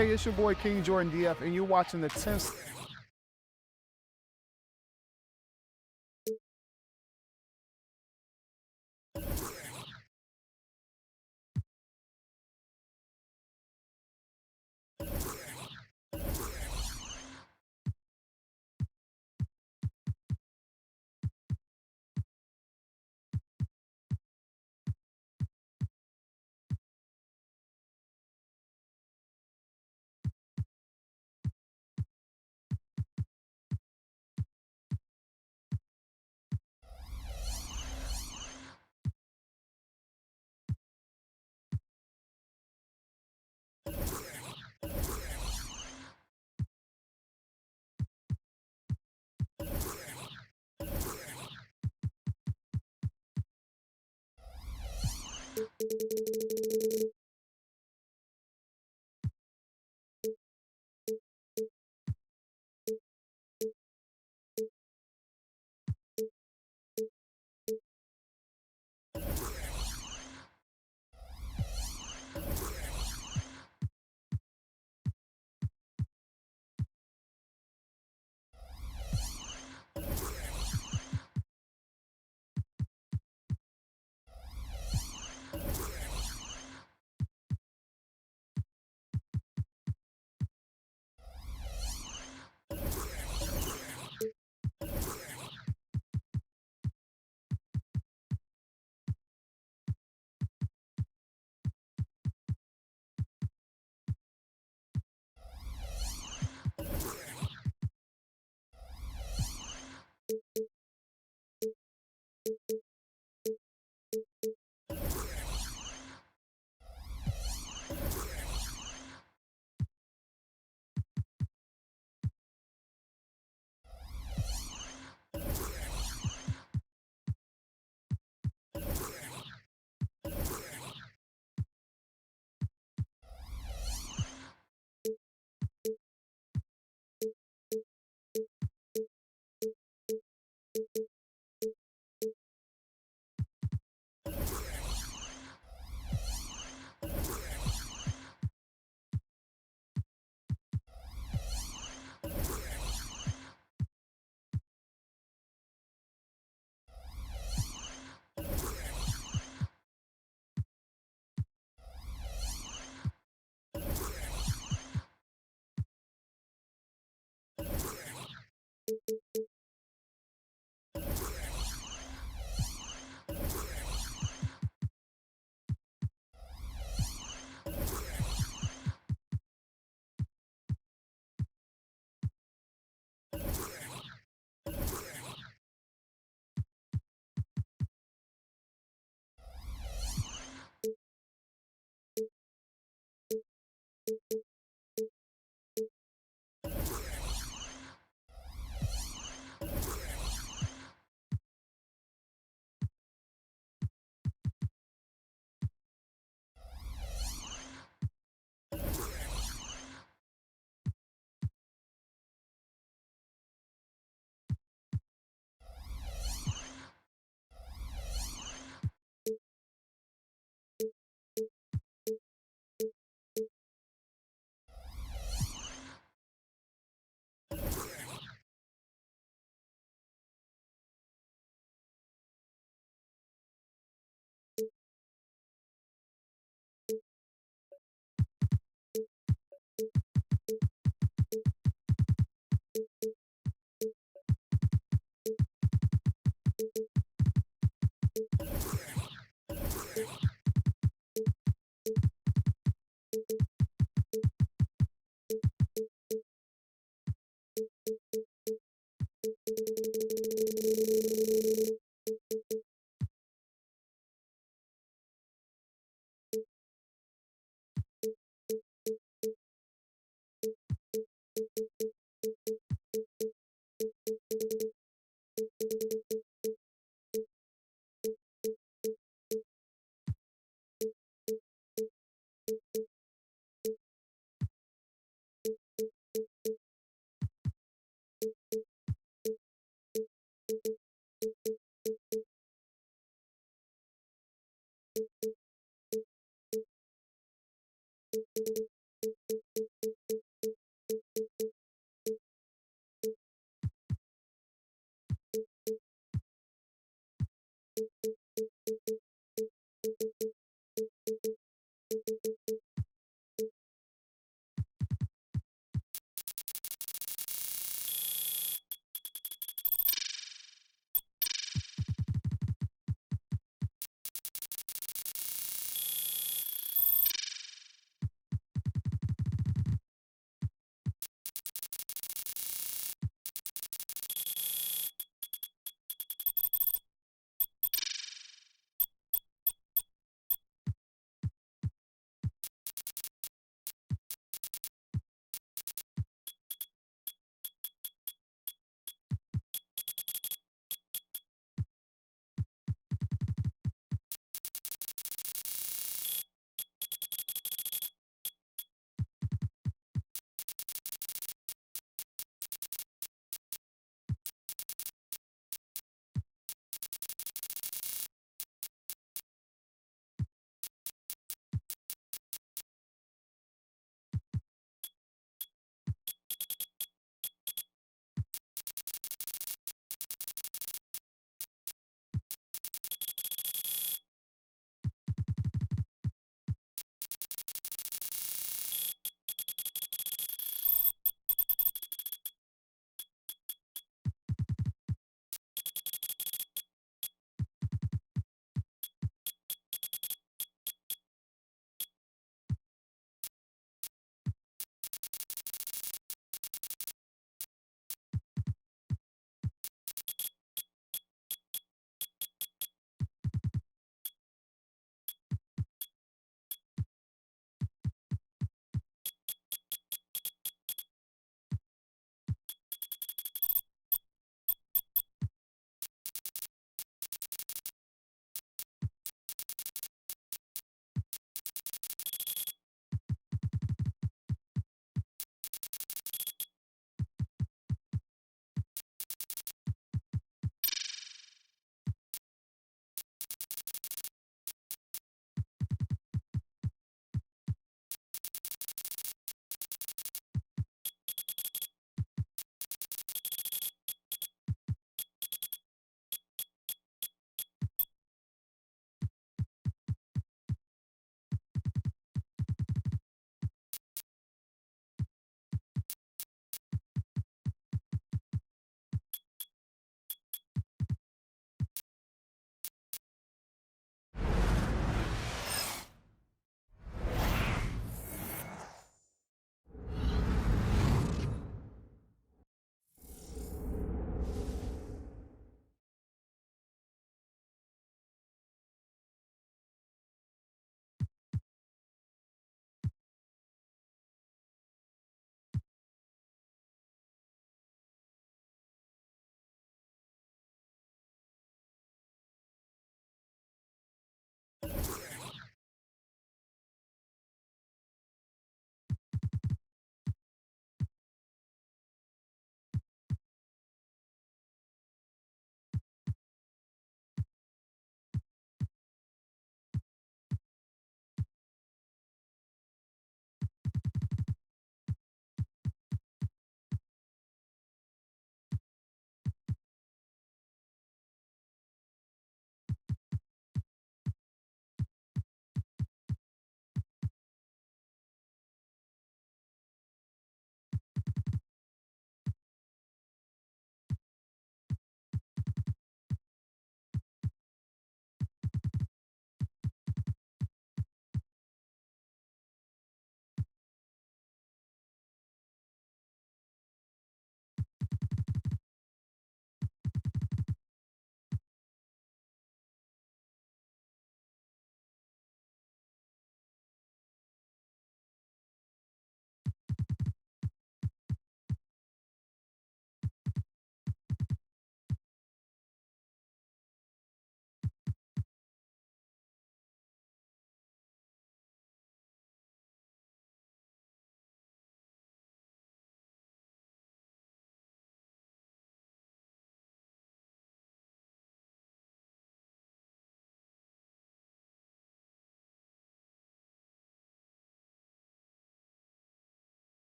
Hey, it's your boy King Jordan DF, and you're watching the 10th.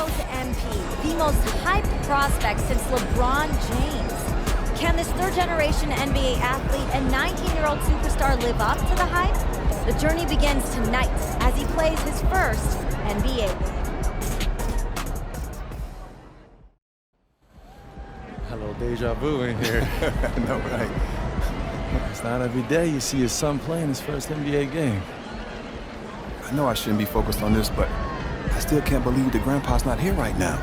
Toronto's MP, the most hyped prospect since LeBron James. Can this third-generation NBA athlete and 19-year-old superstar live up to the hype? The journey begins tonight as he plays his first NBA game. Hello, deja vu in here. No, right. It's not every day you see your son playing his first NBA game. I know I shouldn't be focused on this, but I still can't believe that Grandpa's not here right now.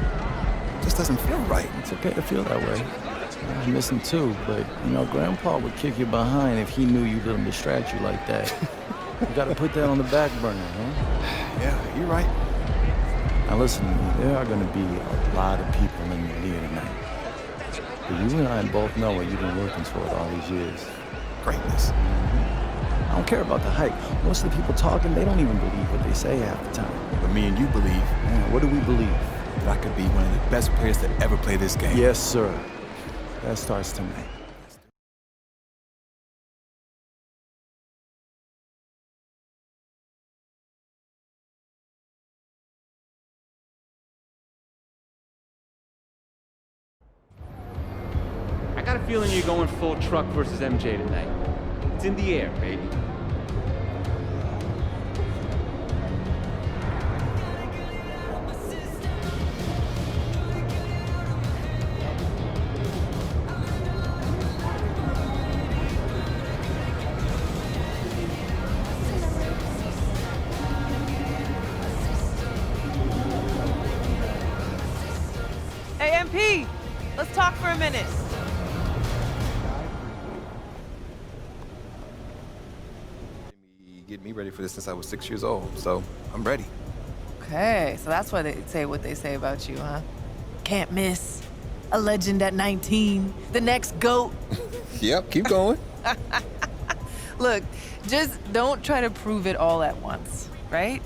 It just doesn't feel right. It's okay to feel that way. I miss him too, but, you know, Grandpa would kick you behind if he knew you'd let him distract you like that. You gotta put that on the back burner, huh? Yeah, you're right. Now listen to me, there are gonna be a lot of people in the league tonight. But you and I both know what you've been working toward all these years. Greatness. I don't care about the hype. Most of the people talking, they don't even believe what they say half the time. But me and you believe Man, what do we believe? that I could be one of the best players that ever play this game. Yes, sir. That starts tonight. I got a feeling you're going full truck versus MJ tonight. It's in the air, baby. Hey, MP, let's talk for a minute. Get me ready for this since I was 6 years old, so I'm ready. Okay, so that's why they say what they say about you, huh? Can't miss. A legend at 19. The next GOAT. Yep, keep going. Look, just don't try to prove it all at once, right?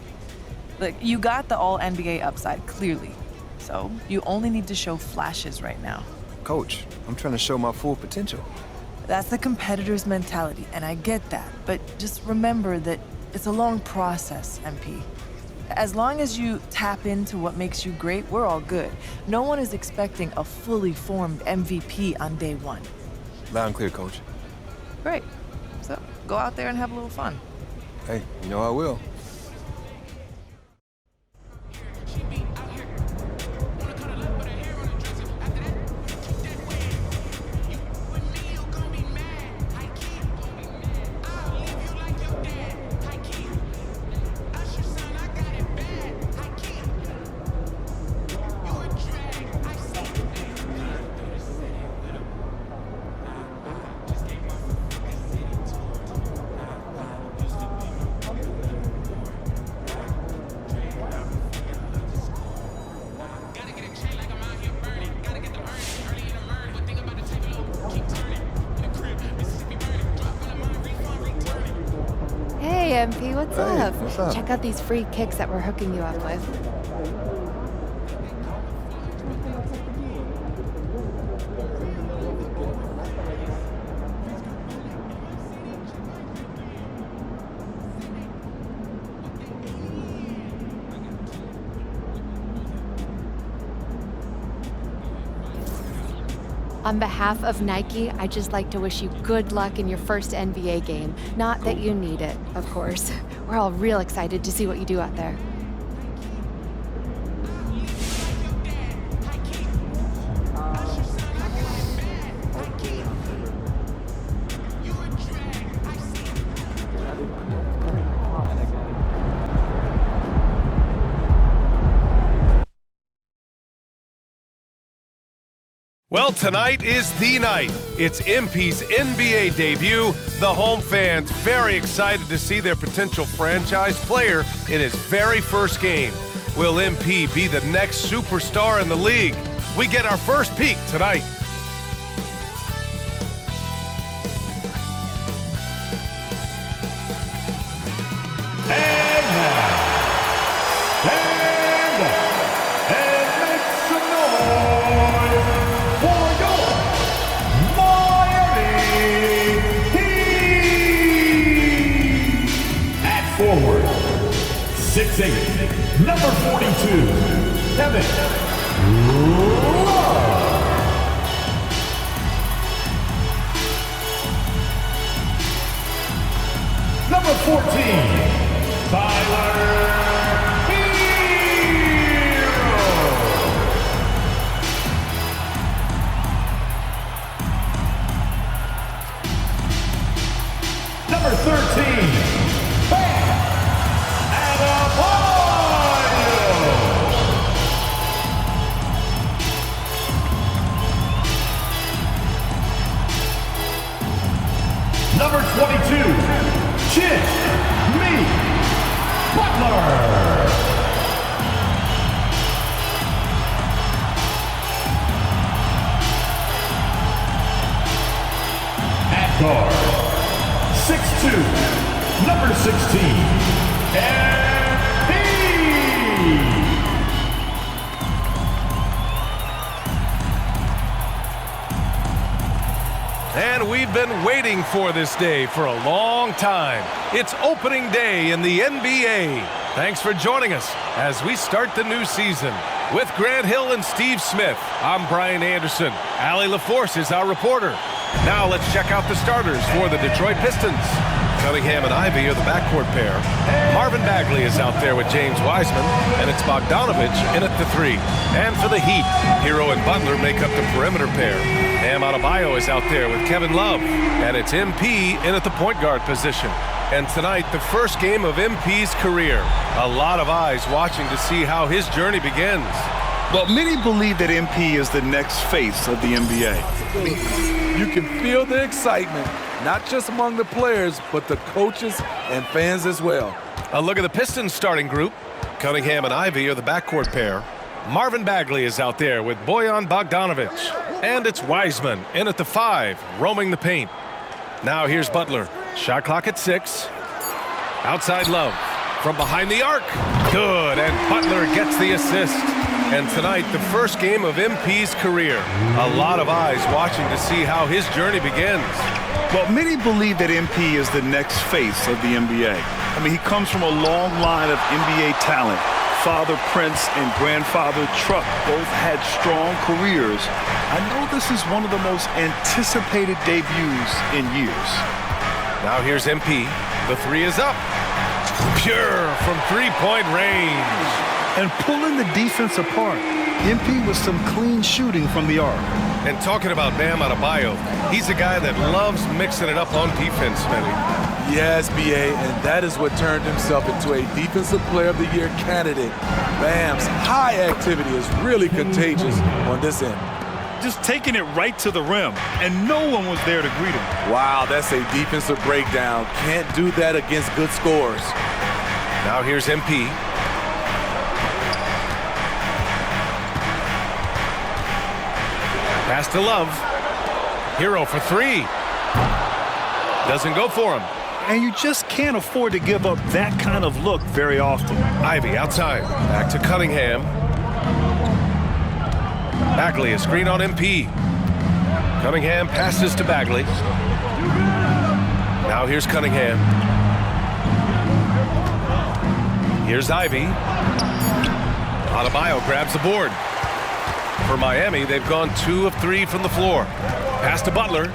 Look, you got the all-NBA upside, clearly. So you only need to show flashes right now. Coach, I'm trying to show my full potential. That's the competitor's mentality, and I get that. But just remember that it's a long process, MP. As long as you tap into what makes you great, we're all good. No one is expecting a fully formed MVP on day one. Loud and clear, Coach. Great. So go out there and have a little fun. Hey, you know I will. Hey, MP, what's Hey, up? what's up? Check out these free kicks that we're hooking you up with. On behalf of Nike, I'd just like to wish you good luck in your first NBA game. Not that you need it, of course. We're all real excited to see what you do out there. Well, tonight is the night. It's MP's NBA debut. The home fans very excited to see their potential franchise player in his very first game. Will MP be the next superstar in the league? We get our first peek tonight. Forward, 6'8", number 42, Kevin Love. Number 14, Tyler. Number 13, Bam Adebayo. Number 22, Jimmy Butler. At guard, 6'2", number 16, MP. And we've been waiting for this day for a long time. It's opening day in the NBA. Thanks for joining us as we start the new season. With Grant Hill and Steve Smith, I'm Brian Anderson. Allie LaForce is our reporter. Now let's check out the starters for the Detroit Pistons. Cunningham and Ivy are the backcourt pair. Marvin Bagley is out there with James Wiseman, and it's Bogdanovich in at the 3. And for the Heat, Hero and Butler make up the perimeter pair. Bam Adebayo is out there with Kevin Love, and it's MP in at the point guard position. And tonight, the first game of MP's career. A lot of eyes watching to see how his journey begins. Well, many believe that MP is the next face of the NBA. You can feel the excitement, not just among the players, but the coaches and fans as well. A look at the Pistons starting group. Cunningham and Ivy are the backcourt pair. Marvin Bagley is out there with Bojan Bogdanovich. And it's Wiseman in at the 5, roaming the paint. Now here's Butler. Shot clock at 6. Outside Love. From behind the arc. Good, and Butler gets the assist. And tonight, the first game of MP's career. A lot of eyes watching to see how his journey begins. Well, many believe that MP is the next face of the NBA. I mean, he comes from a long line of NBA talent. Father Prince and grandfather Truck both had strong careers. I know this is one of the most anticipated debuts in years. Now here's MP. The 3 is up. Pure from three-point range. And pulling the defense apart. MP with some clean shooting from the arc. And talking about Bam Adebayo, he's a guy that loves mixing it up on defense, Smitty. Yes, BA, and that is what turned himself into a Defensive Player of the Year candidate. Bam's high activity is really contagious on this end. Just taking it right to the rim, and no one was there to greet him. Wow, that's a defensive breakdown. Can't do that against good scores. Now here's MP. Pass to Love. Hero for 3. Doesn't go for him. And you just can't afford to give up that kind of look very often. Ivy outside. Back to Cunningham. Bagley, a screen on MP. Cunningham passes to Bagley. Now here's Cunningham. Here's Ivy. Adebayo grabs the board. For Miami, they've gone 2 of 3 from the floor. Pass to Butler.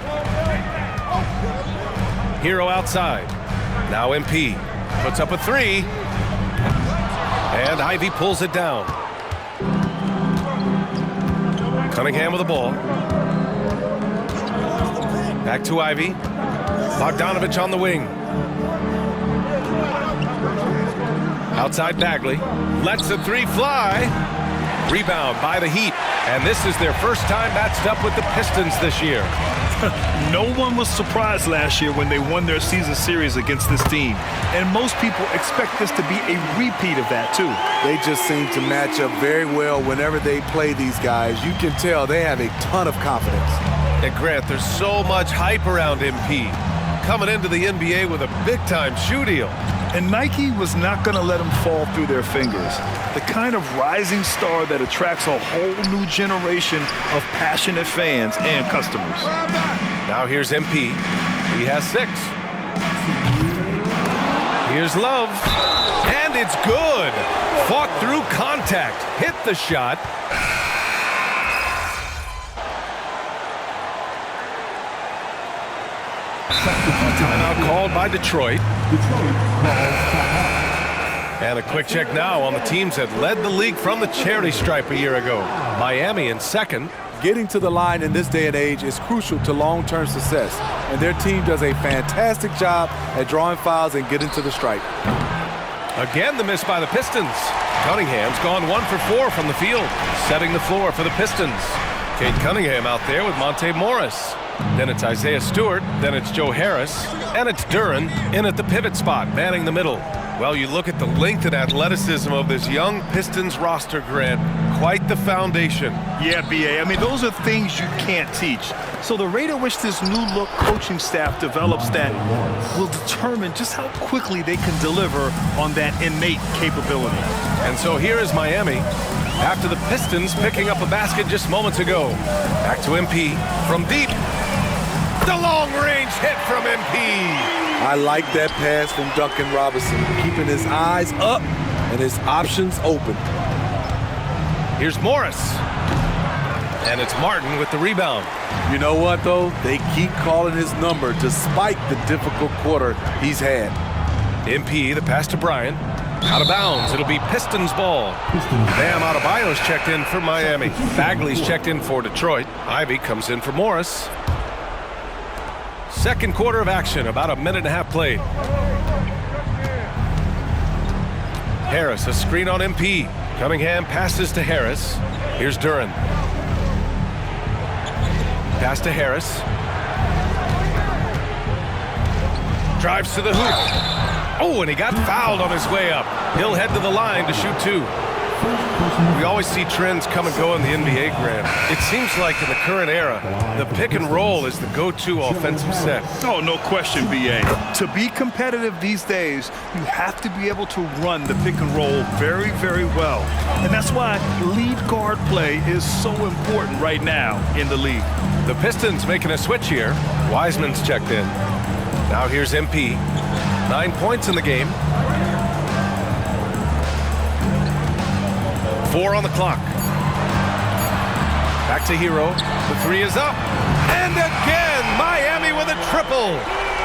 Hero outside. Now MP puts up a 3. And Ivy pulls it down. Cunningham with the ball. Back to Ivy. Bogdanovich on the wing. Outside Bagley. Lets the 3 fly. Rebound by the Heat. And this is their first time matched up with the Pistons this year. No one was surprised last year when they won their season series against this team. And most people expect this to be a repeat of that, too. They just seem to match up very well whenever they play these guys. You can tell they have a ton of confidence. And Grant, there's so much hype around MP. Coming into the NBA with a big-time shoe deal. And Nike was not going to let him fall through their fingers. The kind of rising star that attracts a whole new generation of passionate fans and customers. Now here's MP. He has 6. Here's Love. And it's good. Fought through contact, hit the shot. Timeout called by Detroit. And a quick check now on the teams that led the league from the charity stripe a year ago. Miami in second. Getting to the line in this day and age is crucial to long-term success, and their team does a fantastic job at drawing fouls and getting to the stripe. Again, the miss by the Pistons. Cunningham's gone 1 for 4 from the field, setting the floor for the Pistons. Cade Cunningham out there with Monte Morris. Then it's Isaiah Stewart, then it's Joe Harris, and it's Duren in at the pivot spot, manning the middle. Well, you look at the length and athleticism of this young Pistons roster, Grant. Quite the foundation. Yeah, B.A. I mean, those are things you can't teach. So the rate at which this new-look coaching staff develops that will determine just how quickly they can deliver on that innate capability. And so here is Miami after the Pistons picking up a basket just moments ago. Back to MP from deep. The long-range hit from MP. I like that pass from Duncan Robinson, keeping his eyes up and his options open. Here's Morris. And it's Martin with the rebound. You know what, though? They keep calling his number despite the difficult quarter he's had. MP, the pass to Bryant. Out of bounds. It'll be Pistons ball. Bam Adebayo's checked in for Miami. Bagley's checked in for Detroit. Ivy comes in for Morris. Second quarter of action, about a minute and a half played. Harris, a screen on MP. Cunningham passes to Harris. Here's Duren. Pass to Harris. Drives to the hoop. Oh, and he got fouled on his way up. He'll head to the line to shoot two. We always see trends come and go in the NBA, Grant. It seems like in the current era, the pick and roll is the go-to offensive set. Oh, no question, B.A. To be competitive these days, you have to be able to run the pick and roll very, very well. And that's why lead guard play is so important right now in the league. The Pistons making a switch here. Wiseman's checked in. Now here's MP. 9 points in the game. 4 on the clock. Back to Hero. The three is up. And again, Miami with a triple.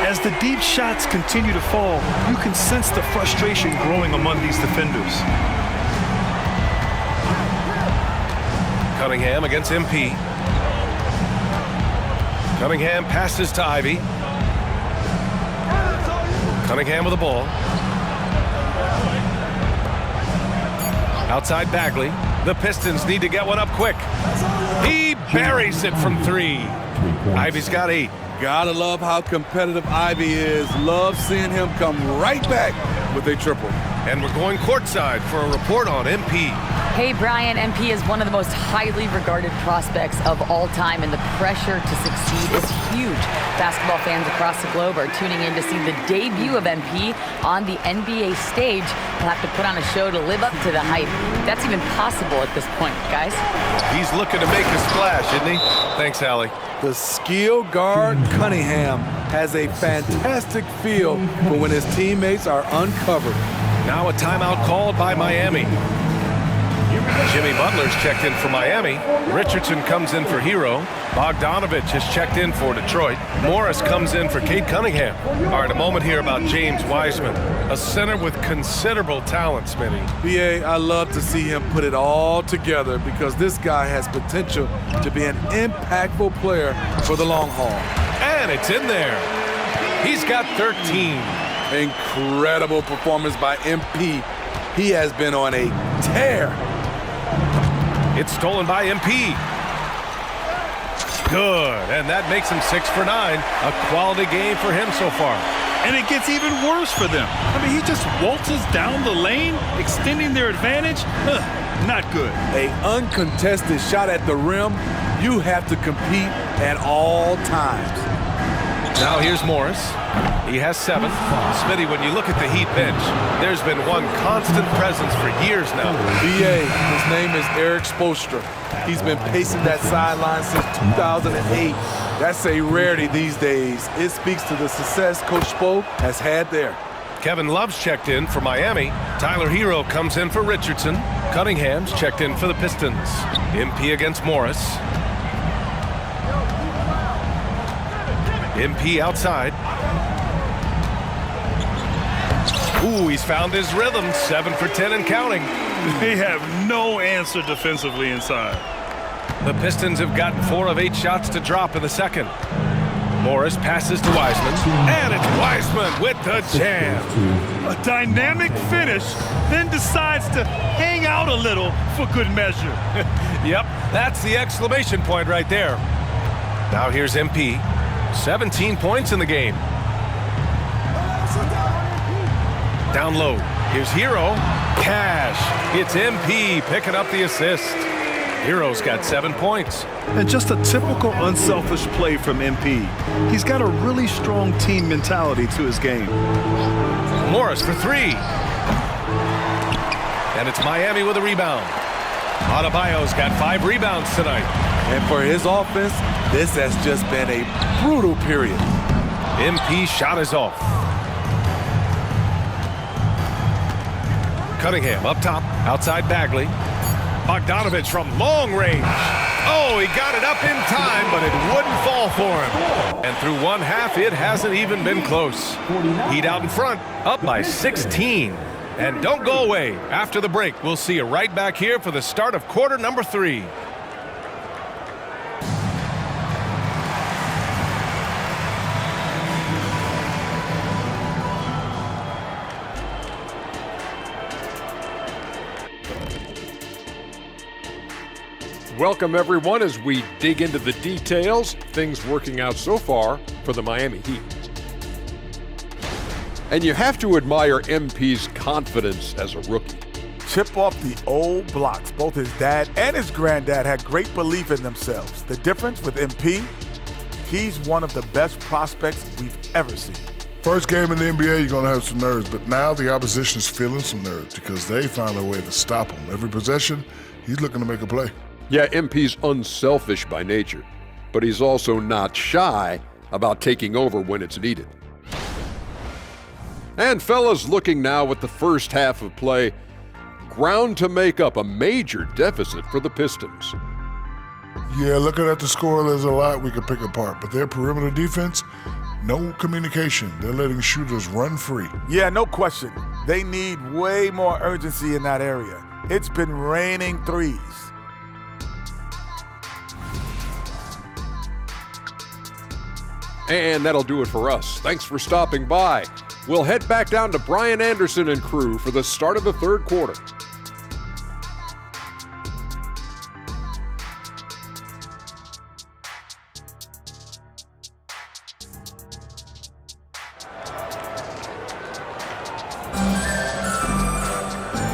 As the deep shots continue to fall, you can sense the frustration growing among these defenders. Cunningham against MP. Cunningham passes to Ivy. Cunningham with the ball. Outside Bagley. The Pistons need to get one up quick. He buries it from 3. Ivy's got 8. Gotta love how competitive Ivy is. Love seeing him come right back with a triple. And we're going courtside for a report on MP. Hey, Brian, MP is one of the most highly regarded prospects of all time, and the pressure to succeed is huge. Basketball fans across the globe are tuning in to see the debut of MP on the NBA stage. He'll have to put on a show to live up to the hype. That's even possible at this point, guys. He's looking to make a splash, isn't he? Thanks, Allie. The skill guard Cunningham has a fantastic feel for when his teammates are uncovered. Now a timeout called by Miami. Jimmy Butler's checked in for Miami. Richardson comes in for Hero. Bogdanovich has checked in for Detroit. Morris comes in for Cade Cunningham. All right, a moment here about James Wiseman, a center with considerable talent, Smitty. B.A., I love to see him put it all together because this guy has potential to be an impactful player for the long haul. And it's in there. He's got 13. Incredible performance by MP. He has been on a tear. It's stolen by MP. Good, and that makes him 6 for 9. A quality game for him so far. And it gets even worse for them. I mean, he just waltzes down the lane, extending their advantage. Not good. An uncontested shot at the rim. You have to compete at all times. Now here's Morris. He has 7. Smitty, when you look at the Heat bench, there's been one constant presence for years now. B.A., his name is Eric Spoelstra. He's been pacing that sideline since 2008. That's a rarity these days. It speaks to the success Coach Spo has had there. Kevin Love's checked in for Miami. Tyler Hero comes in for Richardson. Cunningham's checked in for the Pistons. MP against Morris. MP outside. Ooh, he's found his rhythm. 7 for 10 and counting. They have no answer defensively inside. The Pistons have gotten 4 of 8 shots to drop in the second. Morris passes to Wiseman, and it's Wiseman with the jam. A dynamic finish, then decides to hang out a little for good measure. Yep, that's the exclamation point right there. Now here's MP. 17 points in the game. Down low. Here's Hero. Cash. It's MP picking up the assist. Hero's got 7 points. And just a typical unselfish play from MP. He's got a really strong team mentality to his game. Morris for 3. And it's Miami with a rebound. Adebayo's got 5 rebounds tonight. And for his offense, this has just been a brutal period. MP shot is off. Cunningham up top, outside Bagley. Bogdanovich from long range. Oh, he got it up in time, but it wouldn't fall for him. And through one half, it hasn't even been close. Heat out in front, up by 16. And don't go away. After the break, we'll see you right back here for the start of quarter number 3. Welcome, everyone, as we dig into the details. Things working out so far for the Miami Heat. And you have to admire MP's confidence as a rookie. Chip off the old blocks. Both his dad and his granddad had great belief in themselves. The difference with MP, he's one of the best prospects we've ever seen. First game in the NBA, you're going to have some nerves, but now the opposition's feeling some nerves because they found a way to stop him. Every possession, he's looking to make a play. Yeah, MP's unselfish by nature, but he's also not shy about taking over when it's needed. And fellas, looking now at the first half of play, ground to make up a major deficit for the Pistons. Yeah, looking at the score, there's a lot we could pick apart, but their perimeter defense, no communication. They're letting shooters run free. Yeah, no question. They need way more urgency in that area. It's been raining threes. And that'll do it for us. Thanks for stopping by. We'll head back down to Brian Anderson and crew for the start of the third quarter.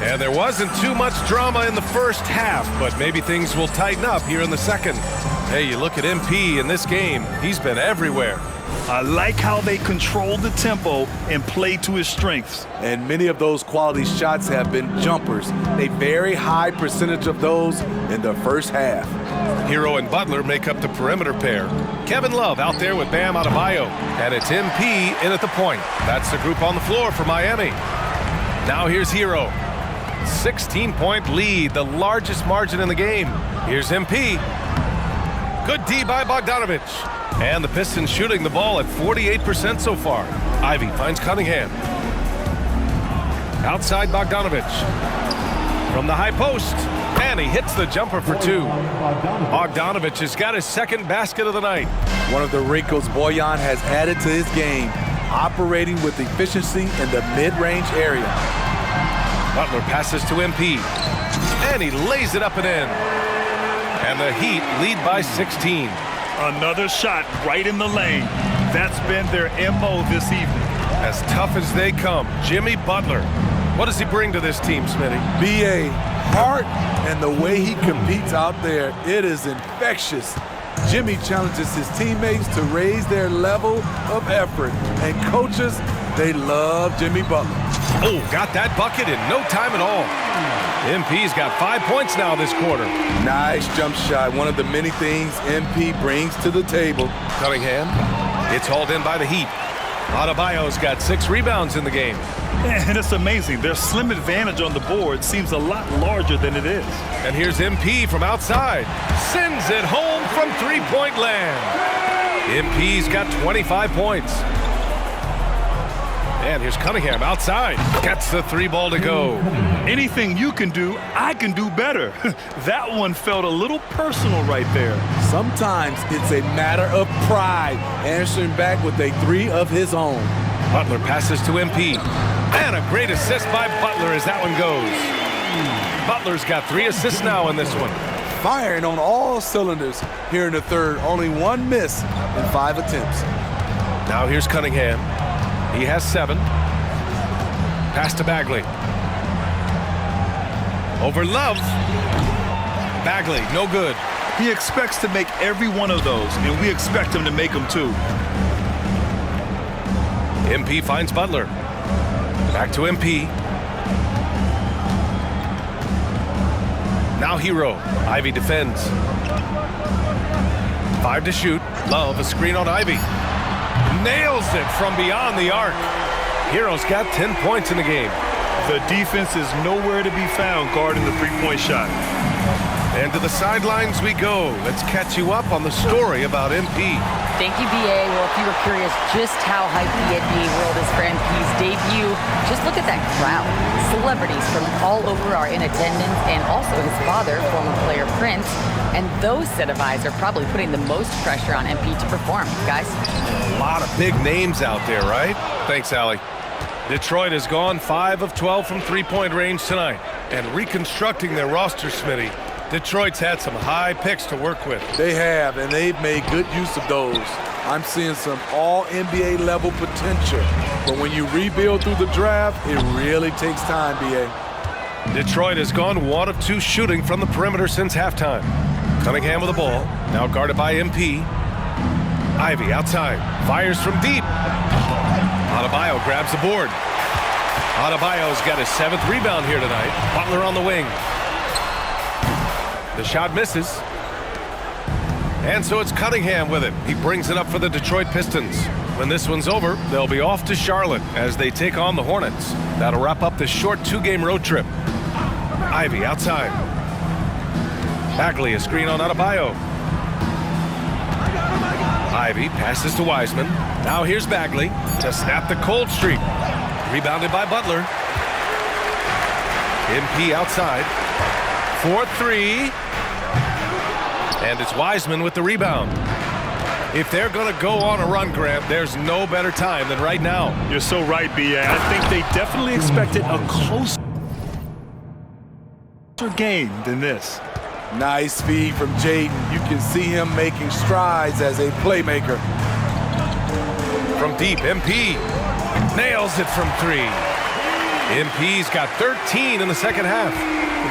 And there wasn't too much drama in the first half, but maybe things will tighten up here in the second. Hey, you look at MP in this game, he's been everywhere. I like how they control the tempo and play to his strengths. And many of those quality shots have been jumpers. A very high percentage of those in the first half. Hero and Butler make up the perimeter pair. Kevin Love out there with Bam Adebayo. And it's MP in at the point. That's the group on the floor for Miami. Now here's Hero. 16-point lead, the largest margin in the game. Here's MP. Good D by Bogdanovich. And the Pistons shooting the ball at 48% so far. Ivy finds Cunningham. Outside Bogdanovich. From the high post. And he hits the jumper for 2. Bogdanovich has got his second basket of the night. One of the wrinkles Bojan has added to his game, operating with efficiency in the mid-range area. Butler passes to MP. And he lays it up and in. And the Heat lead by 16. Another shot right in the lane. That's been their MO this evening. As tough as they come, Jimmy Butler. What does he bring to this team, Smitty? BA, heart and the way he competes out there, it is infectious. Jimmy challenges his teammates to raise their level of effort. And coaches, they love Jimmy Butler. Oh, got that bucket in no time at all. MP's got 5 points now this quarter. Nice jump shot. One of the many things MP brings to the table. Cunningham. It's hauled in by the Heat. Adebayo's got 6 rebounds in the game. And it's amazing. Their slim advantage on the board seems a lot larger than it is. And here's MP from outside. Sends it home from three-point land. MP's got 25 points. And here's Cunningham outside. Gets the three ball to go. Anything you can do, I can do better. That one felt a little personal right there. Sometimes it's a matter of pride, answering back with a three of his own. Butler passes to MP. And a great assist by Butler as that one goes. Butler's got 3 assists now in this one. Firing on all cylinders here in the third. Only 1 miss in 5 attempts. Now here's Cunningham. He has 7. Pass to Bagley. Over Love. Bagley, no good. He expects to make every one of those, and we expect him to make them too. MP finds Butler. Back to MP. Now Hero. Ivy defends. 5 to shoot. Love, a screen on Ivy. Nails it from beyond the arc. Hero's got 10 points in the game. The defense is nowhere to be found guarding the three-point shot. And to the sidelines we go. Let's catch you up on the story about MP. Thank you, BA. Well, if you were curious just how hyped the NBA world is for MP's debut, just look at that crowd. Celebrities from all over are in attendance, and also his father, former player Prince. And those set of eyes are probably putting the most pressure on MP to perform, guys. A lot of big names out there, right? Thanks, Allie. Detroit has gone 5 of 12 from three-point range tonight. And reconstructing their roster, Smitty, Detroit's had some high picks to work with. They have, and they've made good use of those. I'm seeing some all-NBA level potential. But when you rebuild through the draft, it really takes time, BA. Detroit has gone 1 of 2 shooting from the perimeter since halftime. Cunningham with the ball, now guarded by MP. Ivy outside, fires from deep. Adebayo grabs the board. Adebayo's got his 7th rebound here tonight. Butler on the wing. The shot misses. And so it's Cunningham with it. He brings it up for the Detroit Pistons. When this one's over, they'll be off to Charlotte as they take on the Hornets. That'll wrap up this short 2-game road trip. Ivy outside. Bagley, a screen on Adebayo. Ivy passes to Wiseman. Now here's Bagley to snap the cold streak. Rebounded by Butler. MP outside. 4-3. And it's Wiseman with the rebound. If they're going to go on a run, Grant, there's no better time than right now. You're so right, B.A. I think they definitely expected a closer game than this. Nice feed from Jaden. You can see him making strides as a playmaker. From deep, MP nails it from 3. MP's got 13 in the second half.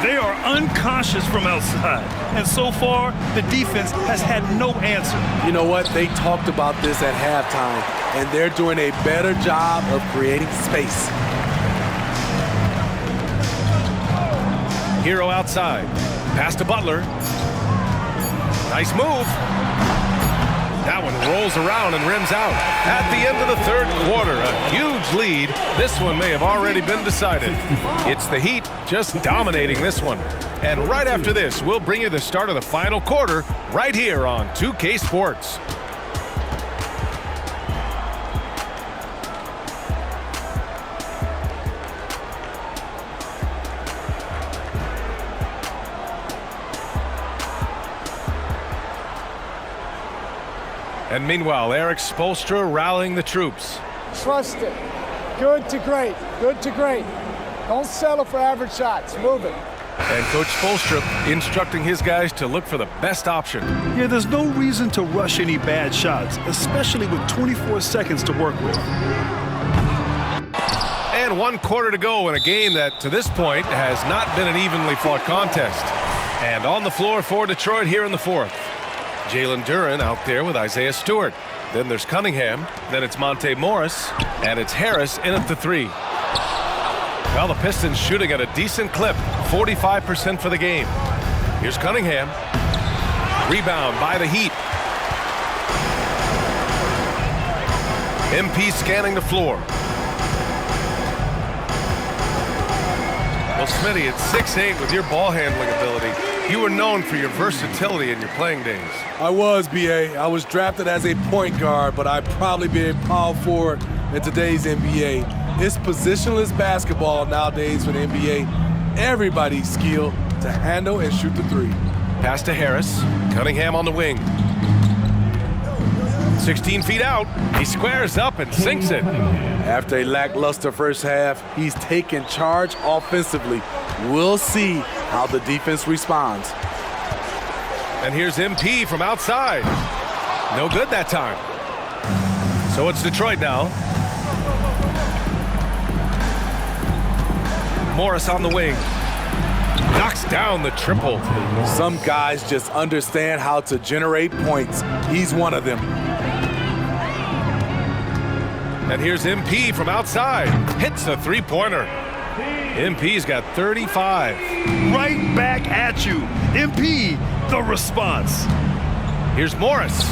They are unconscious from outside, and so far, the defense has had no answer. You know what? They talked about this at halftime, and they're doing a better job of creating space. Hero outside. Pass to Butler. Nice move. That one rolls around and rims out. At the end of the third quarter, a huge lead. This one may have already been decided. It's the Heat just dominating this one. And right after this, we'll bring you the start of the final quarter right here on 2K Sports. And meanwhile, Eric Spoelstra rallying the troops. Trust it. Good to great. Good to great. Don't settle for average shots. Move it. And Coach Spoelstra instructing his guys to look for the best option. Yeah, there's no reason to rush any bad shots, especially with 24 seconds to work with. And 1 quarter to go in a game that, to this point, has not been an evenly fought contest. And on the floor for Detroit here in the 4th. Jalen Duren out there with Isaiah Stewart. Then there's Cunningham. Then it's Monte Morris. And it's Harris in at the 3. Well, the Pistons shooting at a decent clip. 45% for the game. Here's Cunningham. Rebound by the Heat. MP scanning the floor. Well, Smitty, at 6'8", with your ball handling ability, you were known for your versatility in your playing days. I was, B.A. I was drafted as a point guard, but I'd probably be a power forward in today's NBA. It's positionless basketball nowadays for the NBA. Everybody's skilled to handle and shoot the three. Pass to Harris. Cunningham on the wing. 16 feet out. He squares up and sinks it. After a lackluster first half, he's taken charge offensively. We'll see how the defense responds. And here's MP from outside. No good that time. So it's Detroit now. Morris on the wing. Knocks down the triple. Some guys just understand how to generate points. He's one of them. And here's MP from outside. Hits a three-pointer. MP's got 35. Right back at you. MP, the response. Here's Morris.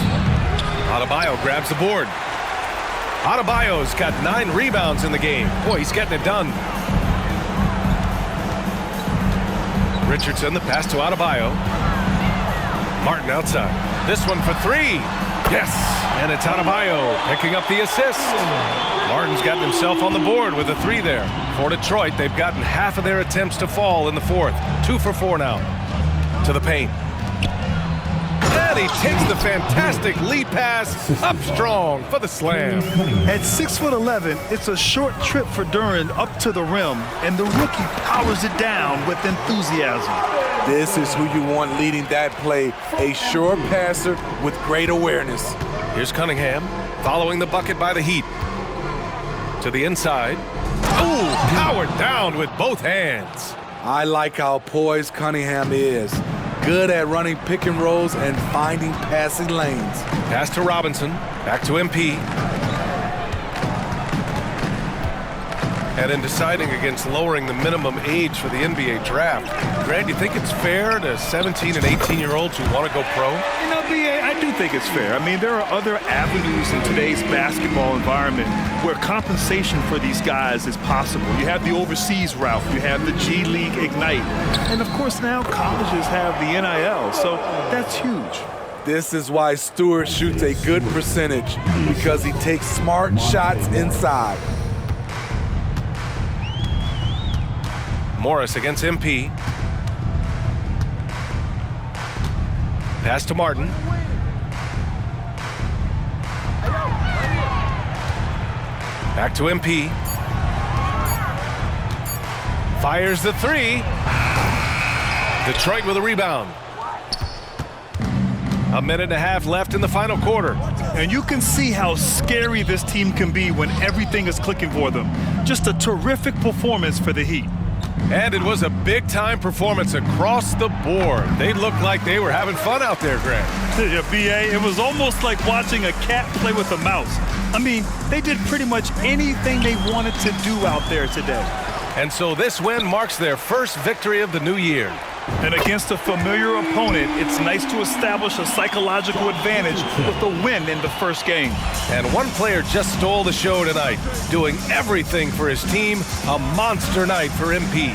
Adebayo grabs the board. Adebayo's got 9 rebounds in the game. Boy, he's getting it done. Richardson, the pass to Adebayo. Martin outside. This one for 3. Yes, and it's Adebayo picking up the assist. Martin's gotten himself on the board with a 3 there. For Detroit, they've gotten half of their attempts to fall in the fourth. 2 for 4 now. To the paint. And he takes the fantastic lead pass up strong for the slam. At 6'11", it's a short trip for Duren up to the rim, and the rookie powers it down with enthusiasm. This is who you want leading that play, a sure passer with great awareness. Here's Cunningham, following the bucket by the Heat. To the inside. Ooh, powered down with both hands. I like how poised Cunningham is. Good at running pick and rolls and finding passing lanes. Pass to Robinson, back to MP. And in deciding against lowering the minimum age for the NBA draft, Grant, do you think it's fair to 17 and 18-year-olds who want to go pro? You know, B.A., I do think it's fair. I mean, there are other avenues in today's basketball environment where compensation for these guys is possible. You have the overseas route. You have the G League Ignite. And, of course, now colleges have the NIL, so that's huge. This is why Stewart shoots a good percentage, because he takes smart shots inside. Morris against MP. Pass to Martin. Back to MP. Fires the 3. Detroit with a rebound. A minute and a half left in the final quarter. And you can see how scary this team can be when everything is clicking for them. Just a terrific performance for the Heat. And it was a big-time performance across the board. They looked like they were having fun out there, Grant. Yeah, B.A., it was almost like watching a cat play with a mouse. I mean, they did pretty much anything they wanted to do out there today. And so this win marks their first victory of the new year. And against a familiar opponent, it's nice to establish a psychological advantage with the win in the first game. And one player just stole the show tonight, doing everything for his team. A monster night for MP.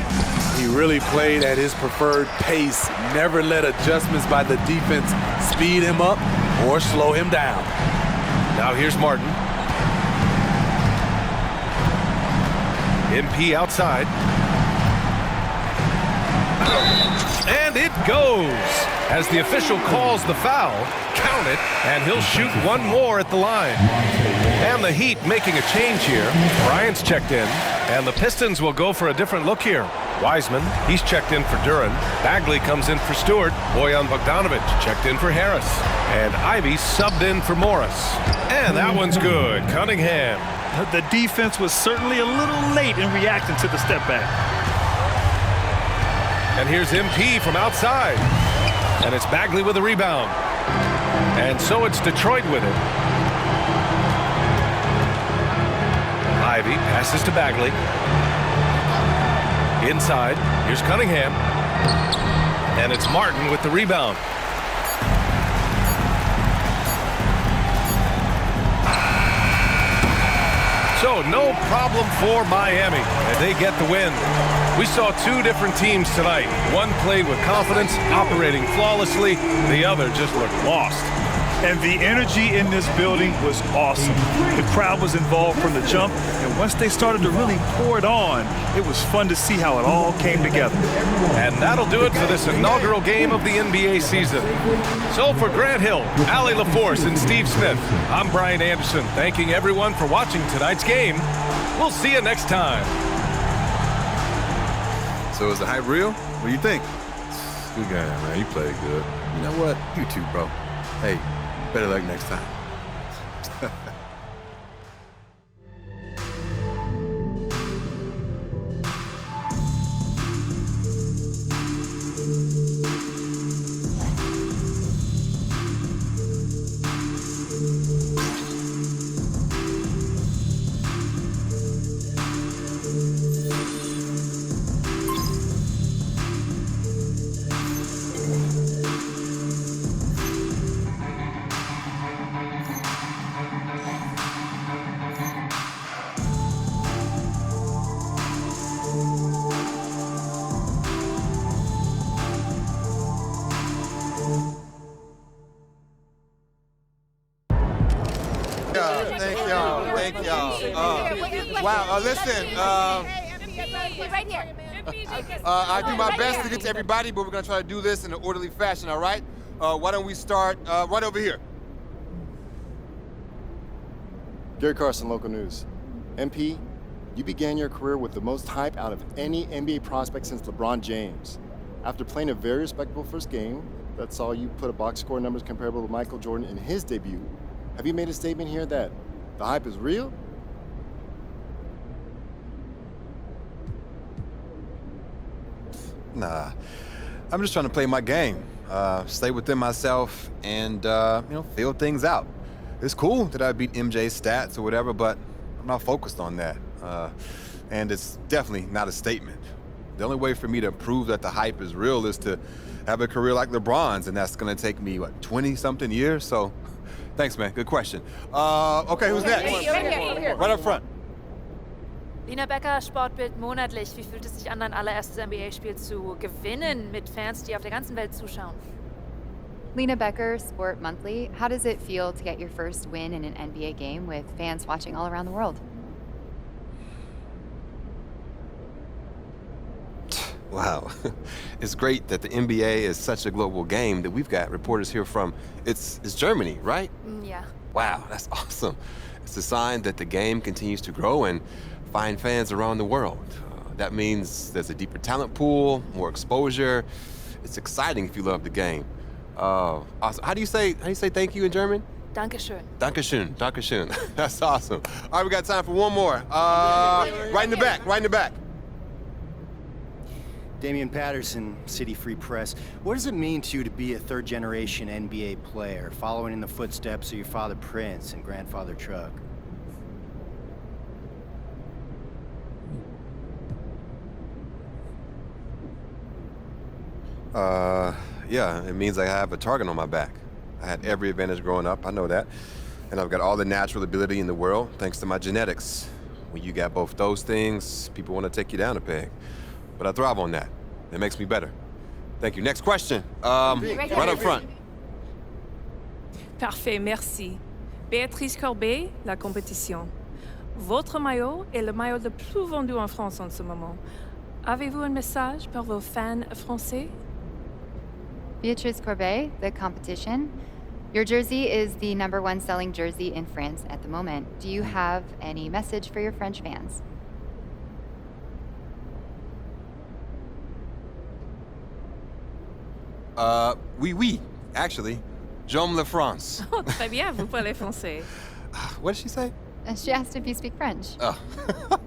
He really played at his preferred pace, never let adjustments by the defense speed him up or slow him down. Now here's Martin. MP outside. And it goes. As the official calls the foul, count it, and he'll shoot one more at the line. And the Heat making a change here. Bryant's checked in, and the Pistons will go for a different look here. Wiseman, he's checked in for Duren. Bagley comes in for Stewart. Bojan Bogdanovic checked in for Harris. And Ivy subbed in for Morris. And that one's good. Cunningham. The defense was certainly a little late in reacting to the step back. And here's MP from outside. And it's Bagley with a rebound. And so it's Detroit with it. Ivy passes to Bagley. Inside, here's Cunningham. And it's Martin with the rebound. So no problem for Miami, and they get the win. We saw two different teams tonight. One played with confidence, operating flawlessly. The other just looked lost. And the energy in this building was awesome. The crowd was involved from the jump, and once they started to really pour it on, it was fun to see how it all came together. And that'll do it for this inaugural game of the NBA season. So for Grant Hill, Allie LaForce, and Steve Smith, I'm Brian Anderson, thanking everyone for watching tonight's game. We'll see you next time. So is the hype real? What do you think? Good game, man. You played good. You know what? You too, bro. Hey, better luck next time. Thank y'all. Wow, listen. Right here. I do my best to get to everybody, but we're going to try to do this in an orderly fashion, all right? Why don't we start right over here? Gary Carson, local news. MP, you began your career with the most hype out of any NBA prospect since LeBron James. After playing a very respectable first game that saw you put a box score numbers comparable to Michael Jordan in his debut, have you made a statement here that the hype is real? Nah, I'm just trying to play my game, stay within myself, and feel things out. It's cool that I beat MJ's stats or whatever, but I'm not focused on that. And it's definitely not a statement. The only way for me to prove that the hype is real is to have a career like LeBron's, and that's gonna take me, 20-something years? So, thanks, man, good question. Okay, who's next? Right up front. Lina Becker, Sportbild monatlich. Wie fühlt es sich an, dein allererstes NBA-Spiel zu gewinnen mit Fans, die auf der ganzen Welt zuschauen? Lena Becker, Sport Monthly. How does it feel to get your first win in an NBA game with fans watching all around the world? Wow. It's great that the NBA is such a global game that we've got reporters here from, it's Germany, right? Yeah. Wow, that's awesome. It's a sign that the game continues to grow and find fans around the world. That means there's a deeper talent pool, more exposure. It's exciting if you love the game. Awesome. How do you say thank you in German? Dankeschön. Dankeschön, Dankeschön. That's awesome. All right, we got time for one more. Right in the back. Damian Patterson, City Free Press. What does it mean to you to be a third-generation NBA player, following in the footsteps of your father Prince and grandfather Chuck? Yeah, it means I have a target on my back. I had every advantage growing up, I know that. And I've got all the natural ability in the world, thanks to my genetics. When you got both those things, people want to take you down a peg. But I thrive on that. It makes me better. Thank you. Next question. Right up front. Parfait, merci. Béatrice Corbet, La Compétition. Votre maillot est le maillot le plus vendu en France en ce moment. Avez-vous un message pour vos fans français? Beatrice Corbet, The Competition. Your jersey is the #1 selling jersey in France at the moment. Do you have any message for your French fans? Oui, actually. J'aime la France. Oh, très bien, vous parlez français. What did she say? She asked if you speak French. Oh,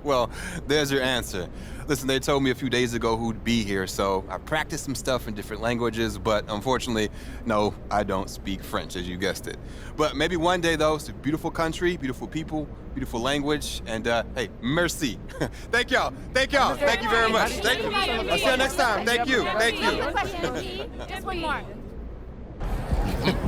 well, there's your answer. Listen, they told me a few days ago who'd be here, so I practiced some stuff in different languages, but unfortunately, no, I don't speak French, as you guessed it. But maybe one day, though, it's a beautiful country, beautiful people, beautiful language, and hey, merci. Thank y'all. Thank you very much. Thank you. I'll see you next time. Thank you. Just one more.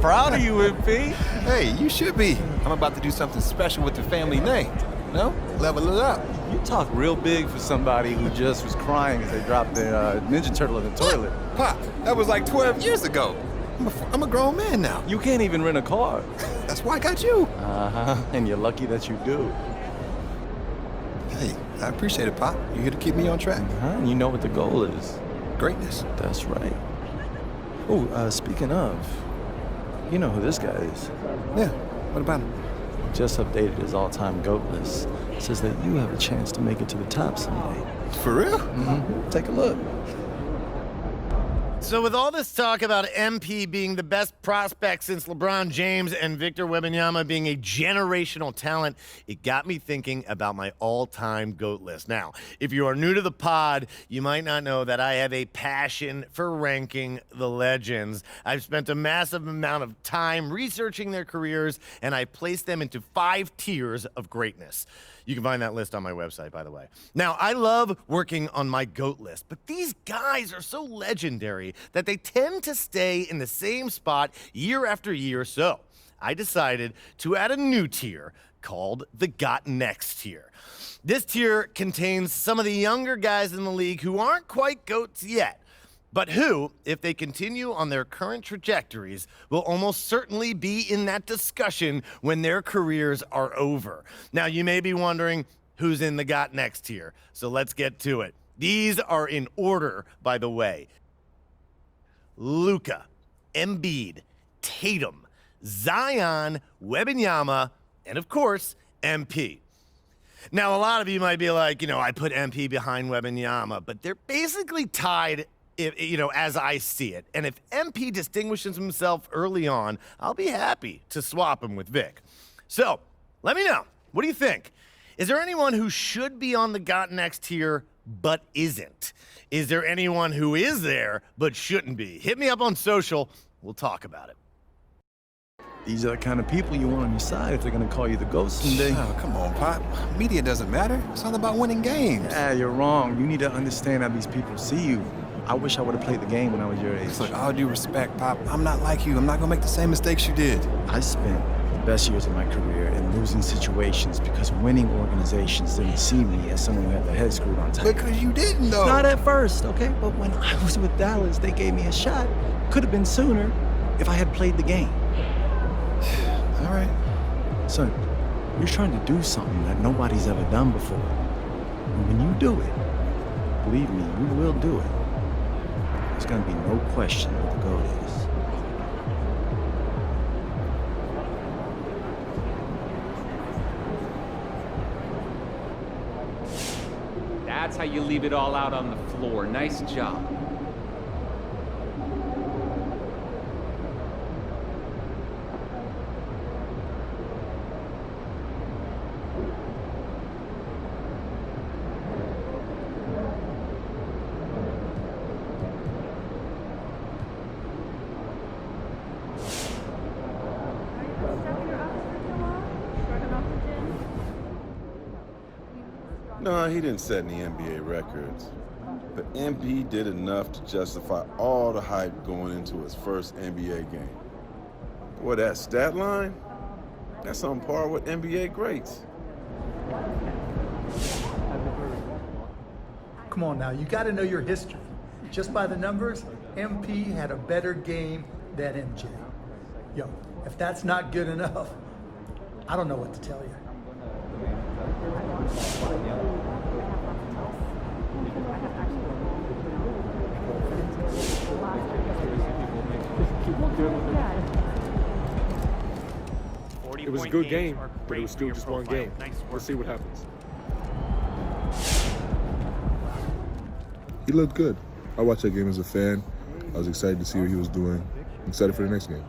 Proud of you, MP. Hey, you should be. I'm about to do something special with the family name. No? Level it up. You talk real big for somebody who just was crying as they dropped their Ninja Turtle in the toilet. Pop, that was like 12 years ago. I'm a grown man now. You can't even rent a car. That's why I got you. Uh-huh, and you're lucky that you do. Hey, I appreciate it, Pop. You're here to keep me on track. And you know what the goal is. Greatness. That's right. Oh, speaking of, you know who this guy is. Yeah, what about him? Just updated his all-time GOAT list. Says that you have a chance to make it to the top someday. For real? Mm-hmm. Take a look. So with all this talk about MP being the best prospect since LeBron James and Victor Wembanyama being a generational talent, it got me thinking about my all-time GOAT list. Now, if you are new to the pod, you might not know that I have a passion for ranking the legends. I've spent a massive amount of time researching their careers, and I placed them into 5 tiers of greatness. You can find that list on my website, by the way. Now, I love working on my GOAT list, but these guys are so legendary that they tend to stay in the same spot year after year. So I decided to add a new tier called the Got Next tier. This tier contains some of the younger guys in the league who aren't quite GOATs yet, but who, if they continue on their current trajectories, will almost certainly be in that discussion when their careers are over. Now, you may be wondering who's in the Got Next tier, so let's get to it. These are in order, by the way. Luka, Embiid, Tatum, Zion, Wembanyama, and of course, MP. Now, a lot of you might be like, I put MP behind Wembanyama, but they're basically tied, as I see it. And if MP distinguishes himself early on, I'll be happy to swap him with Vic. So, let me know. What do you think? Is there anyone who should be on the Got Next tier but isn't? Is there anyone who is there but shouldn't be? Hit me up on social. We'll talk about it. These are the kind of people you want on your side if they're going to call you the GOAT someday. Oh, come on, Pop. Media doesn't matter. It's all about winning games. Yeah, you're wrong. You need to understand how these people see you. I wish I would have played the game when I was your age. Look, all due respect, Pop, I'm not like you. I'm not going to make the same mistakes you did. I spent the best years of my career in losing situations because winning organizations didn't see me as someone who had their head screwed on tight. Because you didn't, though. Not at first, okay? But when I was with Dallas, they gave me a shot. Could have been sooner if I had played the game. All right. Son, you're trying to do something that nobody's ever done before. And when you do it, believe me, you will do it. There's gonna be no question what the GOAT is. That's how you leave it all out on the floor. Nice job. No, he didn't set any NBA records. But MP did enough to justify all the hype going into his first NBA game. Boy, that stat line, that's on par with NBA greats. Come on now, you got to know your history. Just by the numbers, MP had a better game than MJ. Yo, if that's not good enough, I don't know what to tell you. It was a good game, but it was still just one game. We'll see what happens. He looked good. I watched that game as a fan. I was excited to see what he was doing. I'm excited for the next game.